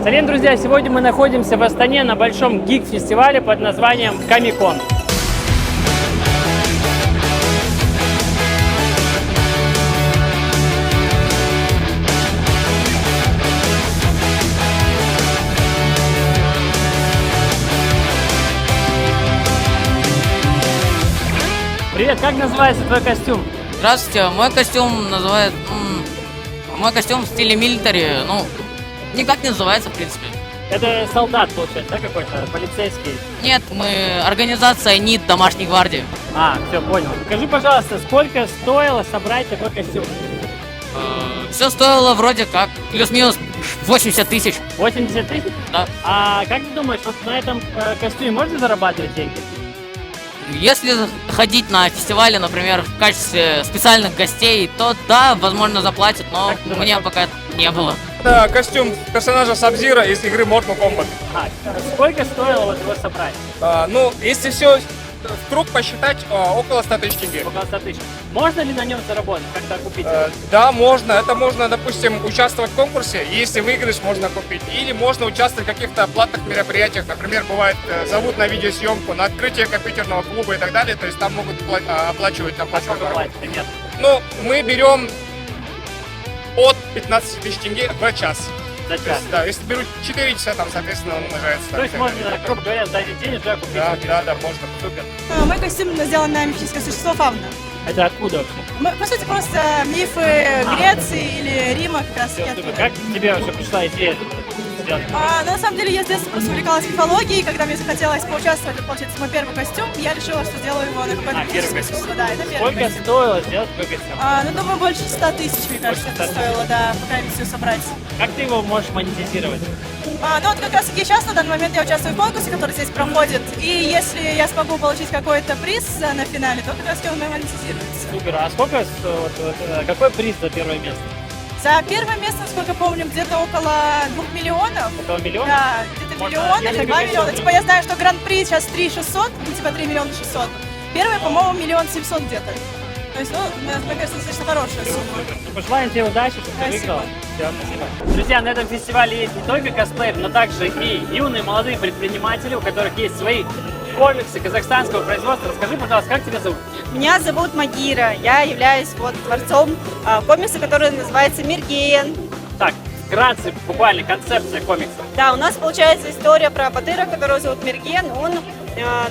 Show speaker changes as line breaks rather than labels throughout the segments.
Салем, друзья! Сегодня мы находимся в Астане на большом гик-фестивале под названием Комик-кон. Привет, как называется твой костюм?
Здравствуйте, мой костюм называют... Мой костюм в стиле милитари, ну, никак не называется, в принципе.
Это солдат, получается, да, какой-то, полицейский?
Нет, мы организация НИТ домашней гвардии.
Все, понял. Скажи, пожалуйста, сколько стоило собрать такой костюм?
Все стоило вроде как плюс-минус 80 тысяч.
80 тысяч?
Да.
А как ты думаешь, вот на этом костюме можно зарабатывать деньги?
Если ходить на фестивале, например, в качестве специальных гостей, то да, возможно, заплатят, но у меня пока не было.
Это костюм персонажа Саб-Зиро из игры Mortal Kombat.
Сколько стоило вот его собрать?
Ну, если все в круг посчитать, около 100 тысяч тенге.
Около 100 тысяч. Можно ли на нем заработать? Как-то купить?
Да, можно. Это можно, допустим, участвовать в конкурсе. Если выиграешь, можно купить. Или можно участвовать в каких-то платных мероприятиях. Например, бывает, зовут на видеосъемку, на открытие компьютерного клуба и так далее. То есть там могут оплачивать. Ну, мы берем от 15 тысяч тенге в час.
За час?
Есть, да, если берут 4 часа, там, соответственно, он умножается.
То есть можно, грубо говоря, сдать денег, да, купить?
Да, можно.
Супер.
Мой костюм сделан на мифическое существо фауна.
Это откуда вообще?
По сути, просто мифы Греции или Рима как раз.
Все, супер. Как тебе вообще пришла идея сделать?
На самом деле, я с детства просто увлекалась мифологией, когда мне захотелось поучаствовать, это, получается, мой первый костюм, я решила, что сделаю его на какое-то мифическое существо. Да, это первый
Сколько
костюм.
стоило сделать такой костюм?
Думаю, больше 100 тысяч, мне кажется, это стоило, да, пока все собрать.
Как ты его можешь монетизировать?
Ну вот как раз таки сейчас, на данный момент, я участвую в конкурсе, который здесь проходит, и если я смогу получить какой-то приз на финале, то как раз он монетизируется.
Супер. А сколько, какой приз за первое место?
За первое место, насколько помню, где-то около 2 миллионов.
Около миллиона?
Да, где-то миллион или 2 миллиона. Типа я знаю, что гран-при сейчас 3 600, ну типа 3 миллиона 600. Первое, по-моему, 1 700 000 где-то. То есть, мне кажется, достаточно хорошая сумма.
Пожелаем тебе удачи, чтобы ты выиграл. Все, спасибо. Друзья, на этом фестивале есть не только косплеер, но также и юные молодые предприниматели, у которых есть свои комиксы казахстанского производства. Расскажи, пожалуйста, как тебя зовут?
Меня зовут Магира, я являюсь творцом комикса, который называется «Мерген».
Так, вкратце, буквально концепция комикса.
Да, у нас получается история про Батыра, которого зовут Мерген. Он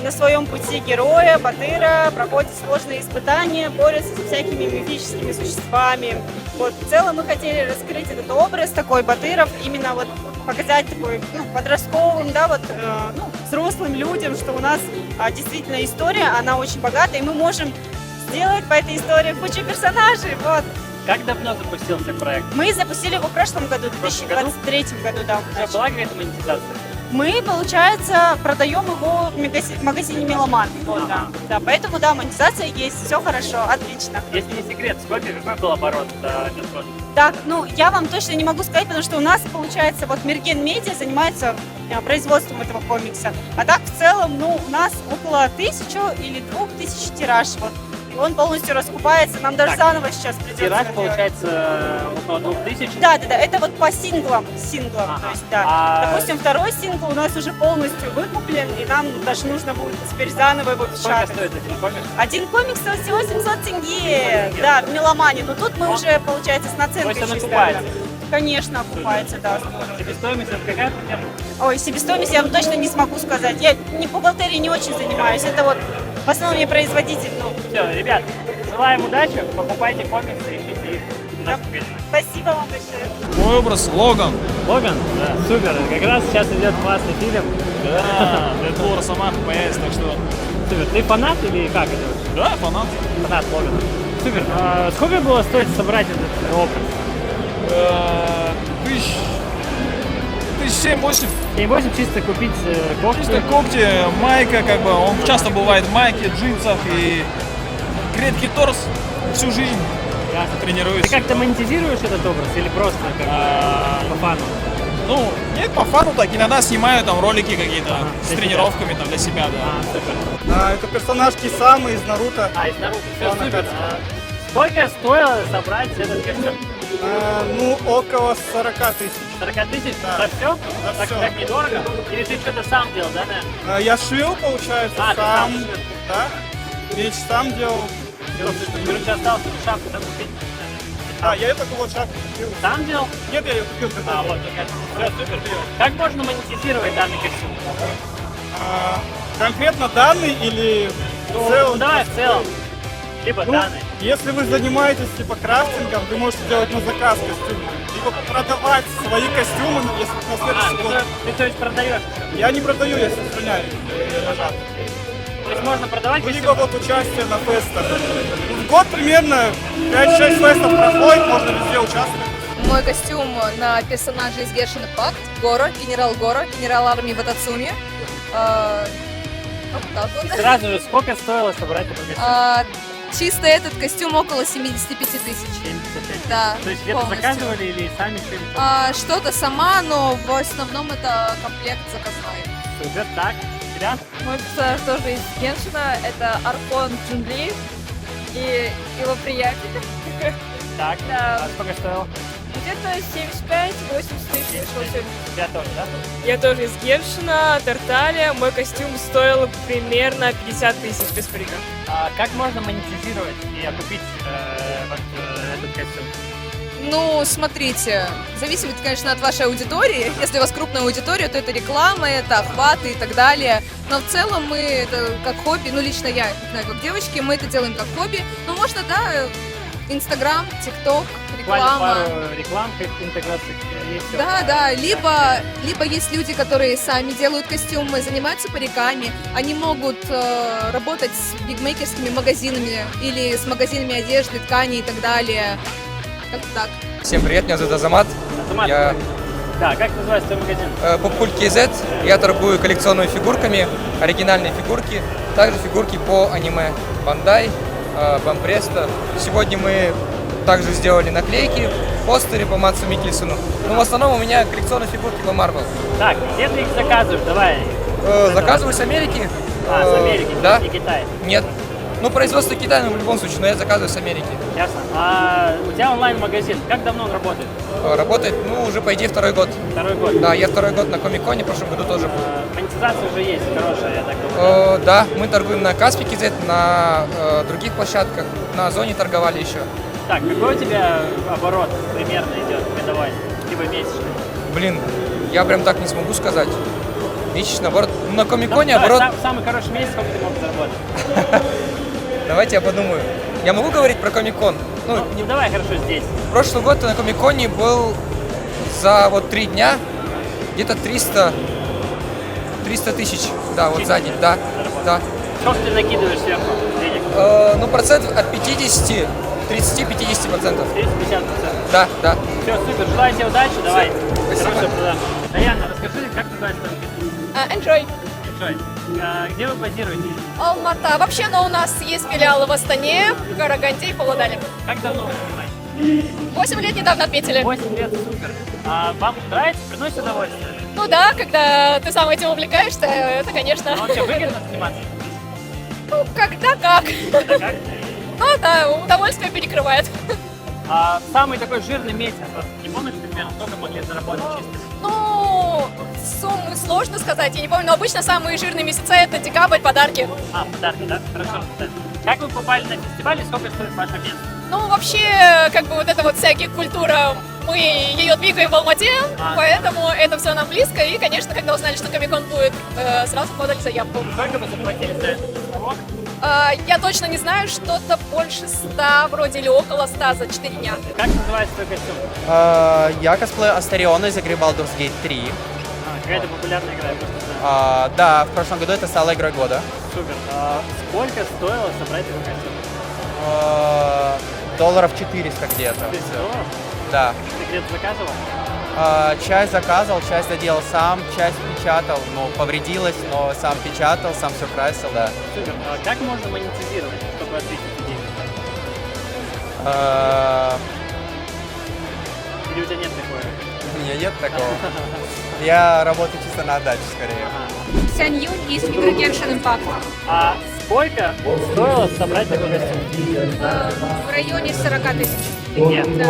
на своем пути героя, Батыра, проходит сложные испытания, борется со всякими мифическими существами. Вот, в целом мы хотели раскрыть этот образ такой Батыров, именно вот показать такой подростковым, да, взрослым людям, что у нас действительно история, она очень богатая, и мы можем сделать по этой истории кучу персонажей. Вот.
Как давно запустился проект?
Мы запустили его в прошлом году, в 2023 году, да.
Уже была какая-то монетизация?
Мы, получается, продаем его в магазине Меломан. Вот, да, поэтому, да, монетизация есть, все хорошо, отлично.
Если не секрет, какой был оборот за этот год?
Так, я вам точно не могу сказать, потому что у нас, получается, Мерген Медиа занимается производством этого комикса. А так, в целом, у нас около 1000 или 2000 тираж. Вот. И он полностью раскупается, нам даже заново сейчас придется.
Тираж, получается, около 2000?
Да, это вот по синглам. То есть, да. Допустим, второй сингл у нас уже полностью выкуплен, и нам даже нужно будет теперь заново его печатать.
Сколько стоит один комикс?
Один комикс стоит всего 700 тенге, да, в Меломане. Но тут мы уже, получается, с наценкой.
То есть он окупается?
Конечно, окупается, да.
Себестоимость это какая примерно?
Ой, себестоимость я вам точно не смогу сказать. Я не бухгалтерией не очень занимаюсь. Это вот в основном я производитель.
Все, ребят, желаем удачи, покупайте комиксы, ищите их.
Спасибо вам большое.
Мой образ Логан.
Логан? Да, супер. Как раз сейчас идет классный фильм.
Да, Дэдпул Росомаха появится, так что...
Супер. Ты фанат или как это вообще?
Да, фанат.
Фанат Логана. Супер. Сколько было стоить собрать этот образ?
7-8.
7-8 чисто купить когти?
Чисто когти, майка, он часто бывает в майке, джинсах и крепкий торс всю жизнь.
Ясно.
Тренируюсь.
Ты как-то монетизируешь этот образ или просто по фану?
Нет, по фану так. Иногда снимаю ролики какие-то с тренировками для себя, да.
Супер.
Это персонаж Кисамы из Наруто.
Из Наруто. Все, супер. Сколько стоило собрать этот костюм?
Ну, около 40 тысяч.
40 тысяч?
Да.
За все?
За
Так,
всё.
так недорого? Или ты что-то сам делал, да, наверное?
Я шил, получается,
А, ты сам
сам.
шил.
Да. Меч сам делал.
Короче, осталось эту шапку, да, купить?
Да, я эту вот шапку купил.
Сам делал?
Нет, я ее купил.
А, вот, все, супер. Как можно монетизировать данный костюм?
Конкретно данный или в
Ну,
целом?
давай в целом. Либо
Ну,
данный.
если вы занимаетесь типа крафтингом, вы можете делать на заказ костюмы. Либо продавать свои костюмы, если на следующий год.
Ты то есть продаешь?
Я не продаю, я сохраняю. Лежат.
То есть можно продавать
Ну, либо
костюмы?
вот участие на фестах. В год примерно 5-6 фестов проходит, можно везде участвовать.
Мой костюм на персонажа из Genshin Impact, Горо, генерал армии Ватацуми. Вот так вот.
Сразу же, сколько стоило собрать этот костюм?
Чисто этот костюм около 75 тысяч.
75.
Да,
То есть где-то
полностью.
заказывали или сами шили?
Что-то сама, но в основном это комплект заказной.
Супер, так. Кирян?
Мой персонаж тоже из Геншина, это Архон Джунли и его приятель.
Так.
Да.
А сколько стоило?
Где-то 75-80 тысяч вышло сегодня.
Я тоже, да?
Я тоже из Геншина, Тарталия. Мой костюм стоил примерно 50 тысяч без парика.
А как можно монетизировать и окупить этот костюм?
Ну, смотрите, зависит, конечно, от вашей аудитории. Если у вас крупная аудитория, то это реклама, это охваты и так далее. Но в целом мы это как хобби, ну лично я, не знаю, как девочки, мы это делаем как хобби. Ну, можно, да, Инстаграм, ТикТок,
Буквально
реклама.
пару реклам, как интеграции есть. всё.
Да, да, либо есть люди, которые сами делают костюмы, занимаются париками, они могут работать с бигмейкерскими магазинами или с магазинами одежды, ткани и так далее. Как так.
Всем привет, меня зовут Азамат.
Азамат,
Я
да, как называется твой магазин?
Попкульт KZ. Я торгую коллекционными фигурками, оригинальные фигурки, также фигурки по аниме Бандай, Бампреста. Сегодня мы также сделали наклейки, постеры по Мадсу Микельсону. Но в основном у меня коллекционные фигурки по Марвел.
Так, где ты их заказываешь? Давай.
Заказываю с Америки.
С Америки,
Да.
не Китай.
Нет. Ну, производство Китая, но в любом случае, но я заказываю с Америки.
Ясно. А у тебя онлайн-магазин, как давно он работает?
Работает, ну, уже, по идее, второй год.
Второй год.
Да, я второй год на Комик-Коне, в прошлом году тоже был.
Монетизация уже есть, хорошая, я так думаю.
Да, мы торгуем на Каспи KZ, на других площадках, на Озоне торговали еще.
Так, какой у тебя оборот примерно идет годовой, либо месячный?
Блин, я прям так не смогу сказать. Месячный оборот. Ну, на Комик-Коне
Давай,
оборот...
самый хороший месяц, сколько ты мог заработать?
Давайте я подумаю. Я могу говорить про Комик-Кон? Ну,
Ну, давай, хорошо, здесь.
прошлый год на Комик-Коне был за вот 3 дня где-то 300 тысяч. Да, вот за день, да. Да.
Сколько ты накидываешь сверху денег?
Ну, процент от 50, 30-50%.
30-50%.
Да, да.
Все, супер, желаю тебе удачи, давай.
Спасибо.
Хорошего продажи. Даяна, расскажи, как называется твой бизнес?
Enjoy.
Джой, где вы базируетесь?
Алмата. Вообще, но у нас есть филиалы в Астане, Караганде и Павлодаре.
Как давно вы занимаетесь?
8 лет недавно отметили.
8 лет, супер. А вам нравится, приносит удовольствие?
Ну да, когда ты сам этим увлекаешься, это, конечно,
А вообще выгодно заниматься?
ну, когда как.
Как?
Ну да, удовольствие перекрывает.
А самый такой жирный месяц, вот, не помнишь, примерно, сколько могли заработать чисто?
Ну, суммы сложно сказать, я не помню, но обычно самые жирные месяца это декабрь, подарки.
А, подарки, да? Хорошо. Да. Как вы попали на фестиваль и сколько стоит ваше место?
Ну, вообще, как бы вот эта вот всякая культура, мы ее двигаем в Алмате, поэтому это все нам близко. И, конечно, когда узнали, что Комик-Кон будет, сразу подали заявку.
Сколько вы заплатили за этот урок?
Я точно не знаю, что-то больше 100, вроде, или около 100 за 4 дня.
Как называется твой костюм?
Я косплею Астариона из игры Baldur's Gate 3.
Какая-то популярная игра, я просто знаю.
Да, в прошлом году это стала игрой года.
Супер. Сколько стоило собрать этот костюм?
Долларов 400 где-то.
Ты что?
Да.
Ты где-то заказывал?
Часть заказывал, часть доделал сам, часть печатал. Ну, повредилась, но сам печатал, сам все красил, да.
Супер. А как можно монетизировать, чтобы ответить людей? Или у тебя нет такого?
У меня нет такого. Я работаю чисто на отдачу скорее.
Сянь Юнь из игры Genshin Impact.
А сколько стоило собрать такой костюм?
В районе 40 тысяч.
Нет. Ты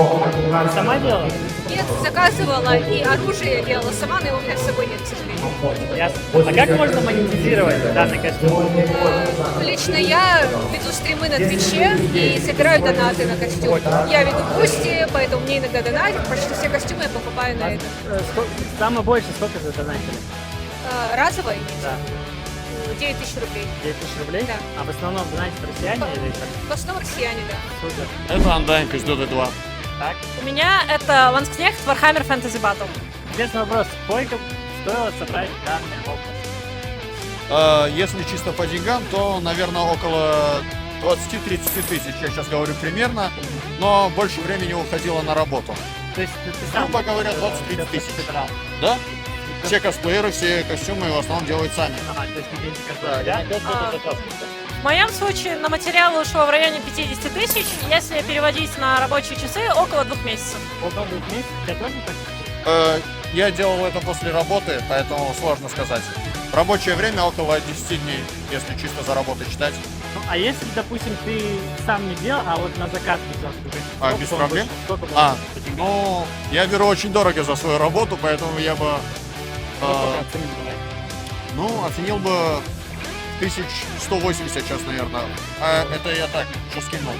сама делала?
Нет, заказывала и оружие делала сама, но его у меня с собой нет, к сожалению.
Ясно. А как можно монетизировать данный костюм?
Лично я веду стримы на Твиче и собираю донаты на костюм. Я веду гости, поэтому мне иногда донатят. Почти все костюмы я покупаю на это.
Самое больше сколько задонатили?
Разовый?
Да.
9 тысяч рублей.
9 тысяч рублей?
Да.
А в основном донатят россияне или как?
В основном россияне, да.
Супер.
Это Undying из Dota 2.
Так.
У меня это Ланскнехт Warhammer Fantasy Battle.
Интересный вопрос. Сколько стоило собрать данный опыт?
Если чисто по деньгам, то, наверное, около 20-30 тысяч, я сейчас говорю примерно, но больше времени уходило на работу.
То есть ты сам...
Грубо говоря, 20-30 тысяч.
собирал?
Да? Все косплееры, все костюмы в основном делают сами.
Ага, то есть не деньги да?
В моем случае на материалы ушло в районе 50 тысяч. Если переводить на рабочие часы, около 2 месяцев.
Около 2 месяцев? Я тоже не хочу?
Я делал это после работы, поэтому сложно сказать. В рабочее время около 10 дней, если чисто за работу считать.
Ну, а если, допустим, ты сам не делал, а вот на заказ взял такой костюм,
Без
сколько он
проблем?
вышел? Сколько было по деньгам?
Ну, я беру очень дорого за свою работу, поэтому я бы,
Сколько оценил бы?
оценил бы 1180 сейчас, наверное. Это я так, что скинул.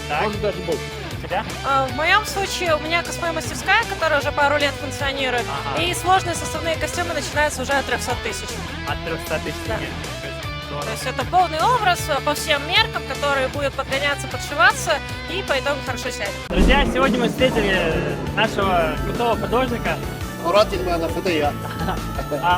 Так. Может даже больше. У тебя?
В моем случае у меня косплей-мастерская, которая уже пару лет функционирует,
Ага.
и сложные составные костюмы начинаются уже от 300 тысяч.
От 300 тысяч
Да.
нет.
То есть это полный образ по всем меркам, который будет подгоняться, подшиваться и по итогу хорошо сядет.
Друзья, сегодня мы встретили нашего крутого художника.
Мурат Ильманов, это я.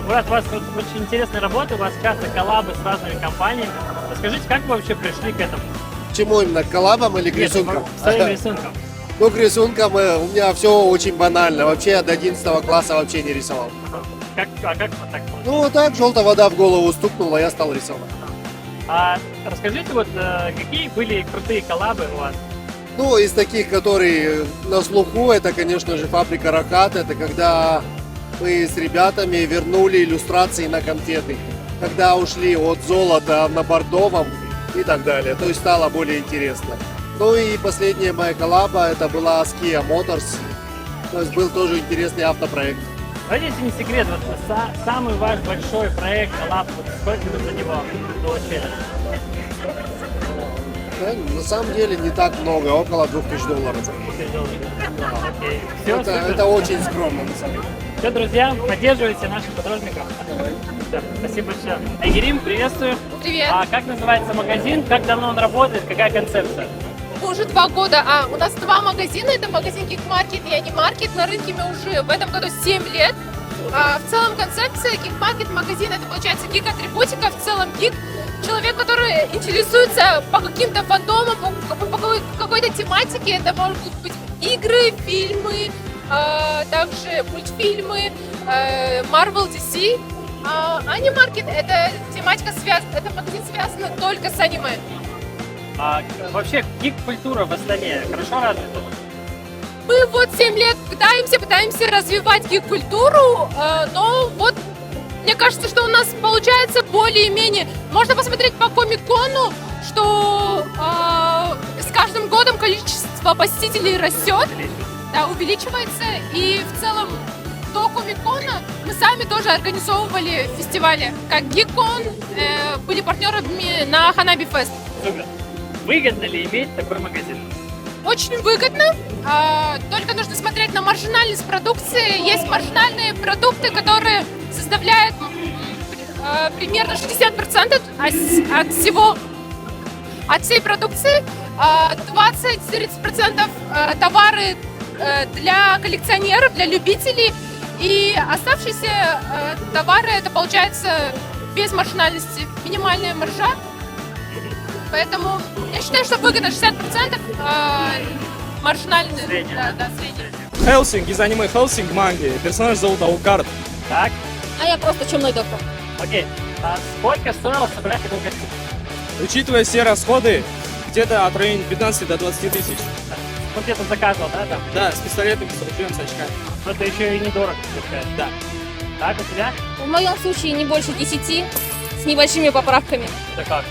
Мурат, у вас тут очень интересная работа, у вас, кажется, коллабы с разными компаниями. Расскажите, как вы вообще пришли к этому?
К чему именно? К коллабам или к рисункам?
К своим рисункам.
Ну, к рисункам у меня все очень банально. Вообще я до 11 класса вообще не рисовал.
Как вот так получилось?
Ну, вот так, желтая вода в голову стукнула, я стал рисовать.
Расскажите, вот какие были крутые коллабы у вас?
Ну, из таких, которые на слуху, это, конечно же, фабрика Ракат. Это когда мы с ребятами вернули иллюстрации на конфеты. Когда ушли от золота на бордовом и так далее. То есть стало более интересно. Ну и последняя моя коллаба, это была с Kia Motors. То есть был тоже интересный автопроект.
Давайте, если не секрет, вот самый ваш большой проект, коллаб, вот сколько вы за него получили?
Да, на самом деле не так много, около $2000.
Окей. Всё, супер.
Это очень скромно, на самом деле.
Все, друзья, поддерживайте наших художников. Все, спасибо большое. Айгерим, приветствую.
Привет.
А как называется магазин? Как давно он работает? Какая концепция?
Уже 2 года. У нас 2 магазина. Это магазин Geek Market и Animarket. На рынке мы уже в этом году 7 лет. В целом концепция Geek Market магазин, это получается гик-атрибутика. В целом гик — человек, который интересуется по каким-то фандомам, по какой-то тематике. Это могут быть игры, фильмы, также мультфильмы, Marvel, DC. Animarket — это тематика связана, это магазин связан только с аниме.
Вообще, гик-культура в Астане хорошо развита?
Мы вот 7 лет пытаемся развивать гик-культуру, но вот мне кажется, что у нас получается более-менее. Можно посмотреть по Комик-кону, что с каждым годом количество посетителей растет, да, увеличивается, и в целом до Комик-кона мы сами тоже организовывали фестивали, как Geek-кон, были партнерами на Hanabi Fest.
Супер. Выгодно ли иметь такой магазин?
Очень выгодно, только нужно смотреть на маржинальность продукции. Есть маржинальные продукты, которые составляют примерно 60% от всей продукции, 20-30% товары для коллекционеров, для любителей, и оставшиеся товары, это получается без маржинальности, минимальная маржа. Поэтому я считаю, что выгодно 60%, маржинальный, средняя. Да, средняя.
Хелсинг из аниме Хелсинг манги. Персонаж зовут Аукард.
Так.
А я просто чумной доктор.
Окей. Сколько стоило собрать такой костюм?
Учитывая все расходы, где-то от района 15 до 20 тысяч.
Вот где-то заказывал, да, там?
Да, с пистолетом, с ружьем, с очками.
Но это еще и недорого, получается.
Да.
Так, у тебя?
В моем случае не больше 10, с небольшими поправками.
Это как?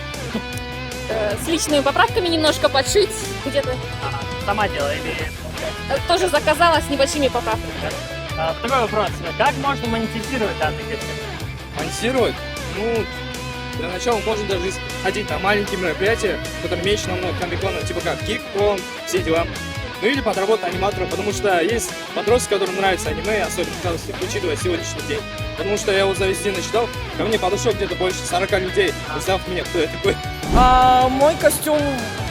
С личными поправками немножко подшить. Где-то
Сама делала или...
тоже заказала с небольшими поправками.
Второй вопрос. Как можно монетизировать данный костюм?
Монтировать? Ну, для начала можно даже ходить на маленькие мероприятия, которые меньше намного комбикона, типа как Кик-Кон, все дела. Ну или подработать аниматором, потому что есть подростки, которым нравится аниме, особенно учитывая сегодняшний день. Потому что я вот за весь день насчитал, ко мне подошло где-то больше 40 людей, узнав меня, кто я такой.
Мой костюм,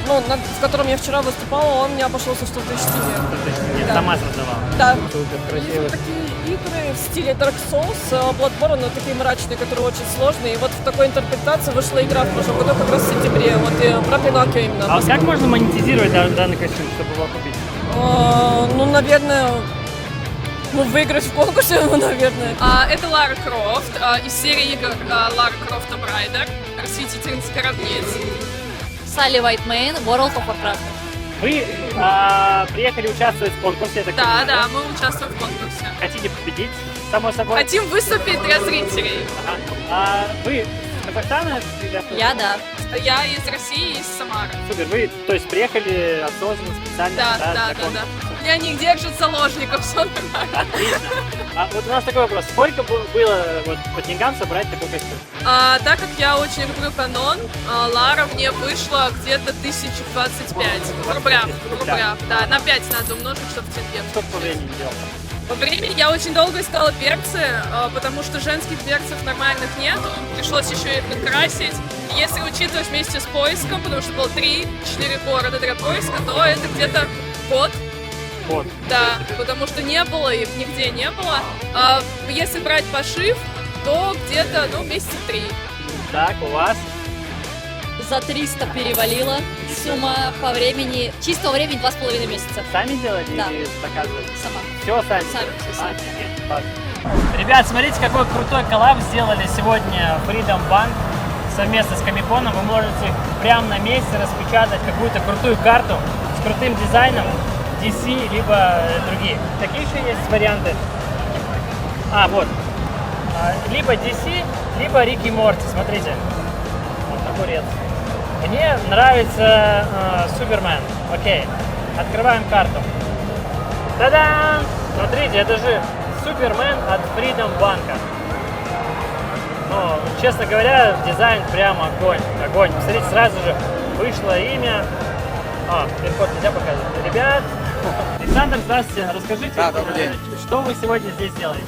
в котором я вчера выступала, он мне обошелся в 100 тысяч тенге.
Я сама создавала.
Да.
Супер,
Есть
красиво.
вот такие игры в стиле Dark Souls, Bloodborne, но такие мрачные, которые очень сложные. И вот в такой интерпретации вышла игра в прошлом году, как раз в сентябре. Вот и про Пиноккио именно.
А вот как можно монетизировать данный костюм, чтобы его купить?
Наверное, выиграть в конкурсе, наверное.
Это Лара Крофт из серии игр Лара Крофт Tomb Raider, Расхитительница гробниц.
Салли Уайтмейн, World of Warcraft.
Вы приехали участвовать в конкурсе, я так понимаю,
Да, мы участвуем в конкурсе.
Хотите победить, само собой?
Хотим выступить для зрителей.
Вы из Казахстана?
Я, да.
Я из России, из Самары.
Супер, вы, то есть, приехали осознанно, специально?
Да. Я не держат заложников, все нормально.
Отлично. Вот у нас такой вопрос. Сколько было по деньгам собрать такой костюм?
Так как я очень люблю канон, Лара мне вышла где-то 1025 в рублях. Да, на 5 надо умножить, чтобы в тенге.
Сколько по времени делал?
По времени я очень долго искала перцы, потому что женских перцев нормальных нет. Пришлось еще их накрасить. Если учитывать вместе с поиском, потому что было 3-4 города для поиска, то это где-то год. Да, потому что не было их, нигде не было. Если брать пошив, то где-то, месяца 3.
Так, у вас?
За 300 перевалила. Сумма по времени, чистого времени 2,5 месяца.
Сами делали
Да.
или заказывали?
Сама.
Все сами?
Все сами.
Ребят, смотрите, какой крутой коллаб сделали сегодня Freedom Bank совместно с Комиконом. Вы можете прямо на месте распечатать какую-то крутую карту с крутым дизайном DC, либо другие. Такие еще есть варианты. Вот. Либо DC, либо Рик и Морти. Смотрите. Вот огурец. Мне нравится Супермен. Окей. Открываем карту. Та-дам! Смотрите, это же Супермен от Freedom Bank. Ну, честно говоря, дизайн прямо огонь. Огонь. Посмотрите, сразу же вышло имя. Пин-код нельзя показывать. Ребят, Александр, здравствуйте. Расскажите, что вы сегодня здесь делаете?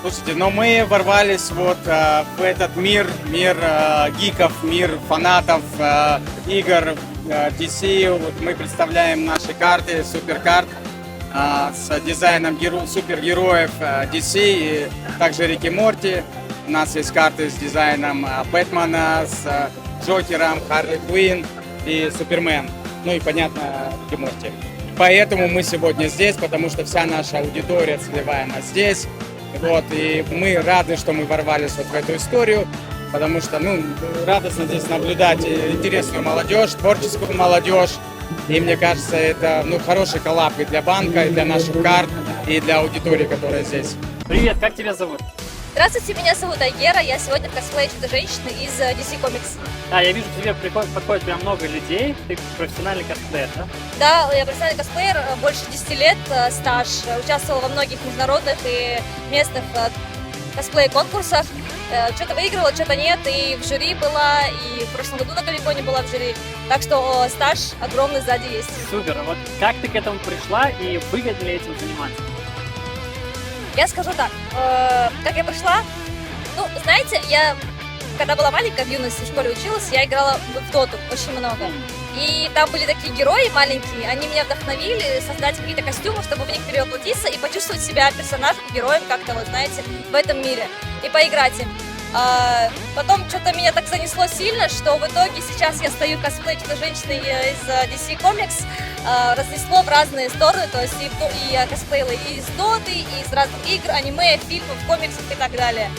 Слушайте, мы ворвались в этот мир гиков, мир фанатов игр DC. Мы представляем наши карты, суперкарт с дизайном супергероев DC и также Рик и Морти. У нас есть карты с дизайном Бэтмена, с Джокером, Харли Квинн и Супермен. Ну и, понятно, Рик и Морти. Поэтому мы сегодня здесь, потому что вся наша аудитория целевая здесь. И мы рады, что мы ворвались в эту историю, потому что, радостно здесь наблюдать интересную молодежь, творческую молодежь. И мне кажется, это, хороший коллаб и для банка, и для наших карт, и для аудитории, которая здесь.
Привет, как тебя зовут?
Здравствуйте, меня зовут Айгера, я сегодня в косплее Чудо-женщины из DC Comics.
Я вижу, к тебе подходит прям много людей, ты профессиональный косплеер, да?
Да, я профессиональный косплеер, больше 10 лет стаж, участвовала во многих международных и местных косплей-конкурсах, что-то выигрывала, что-то нет, и в жюри была, и в прошлом году на Комиконе была в жюри, так что стаж огромный сзади есть.
Супер, а вот как ты к этому пришла и выгодно ли этим заниматься?
Я скажу так, как я пришла, знаете, я когда была маленькая, в юности в школе училась, я играла в доту очень много. И там были такие герои маленькие, они меня вдохновили создать какие-то костюмы, чтобы в них перевоплотиться и почувствовать себя персонажем, героем как-то, знаете, в этом мире. И поиграть им. Потом что-то меня так занесло сильно, что в итоге сейчас я стою косплей Чудо-женщины из DC Comics, разнесло в разные стороны, то есть и я косплеила и из доты, и из разных игр, аниме, фильмов, комиксов и так далее.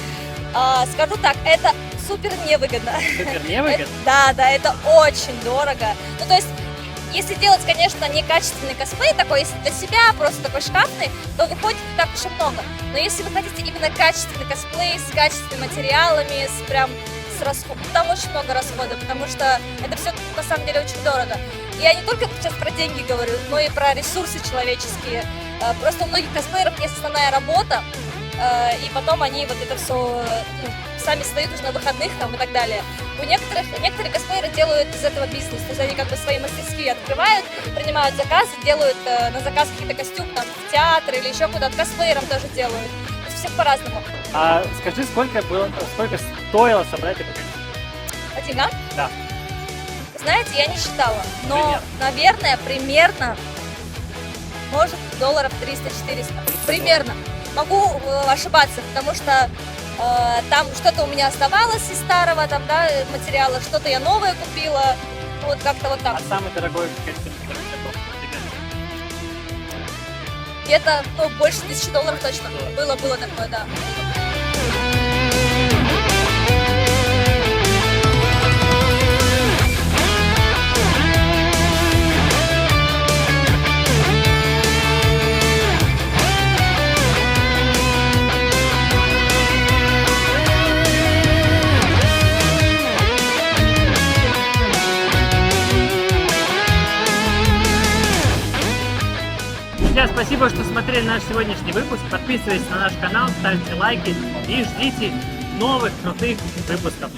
Скажу так, это супер невыгодно.
Супер невыгодно?
Да, это очень дорого. То есть, если делать, конечно, некачественный косплей, такой, если для себя, просто такой шкафный, то выходит не так уж и много. Но если вы хотите именно качественный косплей с качественными материалами, с там очень много расходов, потому что это все на самом деле очень дорого. Я не только сейчас про деньги говорю, но и про ресурсы человеческие. Просто у многих косплееров есть основная работа, и потом они вот это все сами встают уже на выходных там и так далее. Некоторые косплееры делают из этого бизнес, то есть они как бы свои мастерские открывают, принимают заказы, делают на заказ какие-то костюмы там, в театр или еще куда-то, косплеерам тоже делают. То есть всех по-разному.
А скажи, сколько стоило собрать это?
Деньгам?
Да.
Знаете, я не считала, но, наверное, примерно, может, долларов 300-400. Примерно. Могу ошибаться, потому что там что-то у меня оставалось из старого там, да, материала, что-то я новое купила, вот как-то вот так.
А самый дорогой костюм?
Где-то, больше $1000 точно. Было такое, да.
Друзья, спасибо, что смотрели наш сегодняшний выпуск. Подписывайтесь на наш канал, ставьте лайки и ждите новых крутых выпусков.